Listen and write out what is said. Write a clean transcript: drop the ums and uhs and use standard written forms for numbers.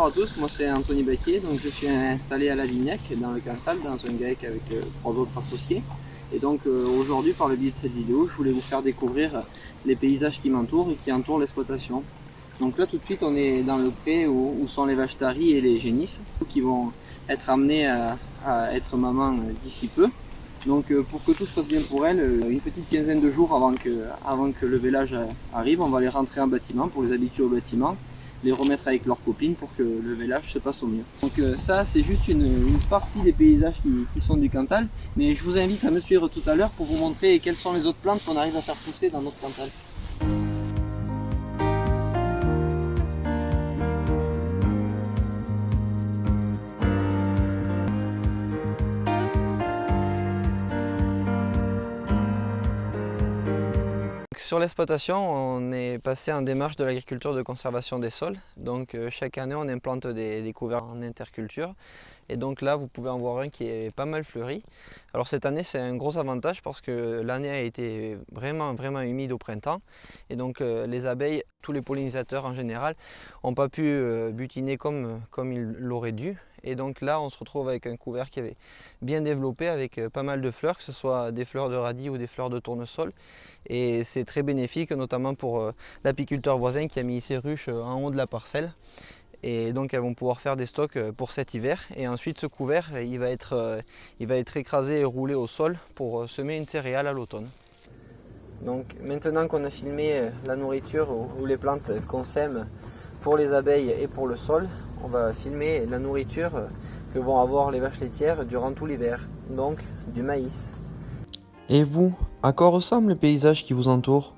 Bonjour à tous, moi c'est Anthony Baquier, donc je suis installé à la Lignac dans le Cantal, dans un GAEC avec 3 autres associés. Et donc aujourd'hui, par le biais de cette vidéo, je voulais vous faire découvrir les paysages qui m'entourent et qui entourent l'exploitation. Donc là tout de suite on est dans le pré où sont les vaches taries et les génisses qui vont être amenées à être maman d'ici peu. Donc pour que tout se passe bien pour elles, une petite quinzaine de jours avant que le vélage arrive, on va les rentrer en bâtiment pour les habituer au bâtiment, les remettre avec leurs copines pour que le vélage se passe au mieux. Donc ça c'est juste une partie des paysages qui sont du Cantal, mais je vous invite à me suivre tout à l'heure pour vous montrer quelles sont les autres plantes qu'on arrive à faire pousser dans notre Cantal. Sur l'exploitation, on est passé en démarche de l'agriculture de conservation des sols. Donc chaque année, on implante des couverts en interculture. Et donc là, vous pouvez en voir un qui est pas mal fleuri. Alors cette année, c'est un gros avantage parce que l'année a été vraiment humide au printemps. Et donc les abeilles, tous les pollinisateurs en général, n'ont pas pu butiner comme ils l'auraient dû. Et donc là, on se retrouve avec un couvert qui avait bien développé avec pas mal de fleurs, que ce soit des fleurs de radis ou des fleurs de tournesol. Et c'est très bénéfique, notamment pour l'apiculteur voisin qui a mis ses ruches en haut de la parcelle. Et donc elles vont pouvoir faire des stocks pour cet hiver. Et ensuite ce couvert, il va être écrasé et roulé au sol pour semer une céréale à l'automne. Donc maintenant qu'on a filmé la nourriture ou les plantes qu'on sème pour les abeilles et pour le sol, on va filmer la nourriture que vont avoir les vaches laitières durant tout l'hiver, donc du maïs. Et vous, à quoi ressemblent les paysages qui vous entourent ?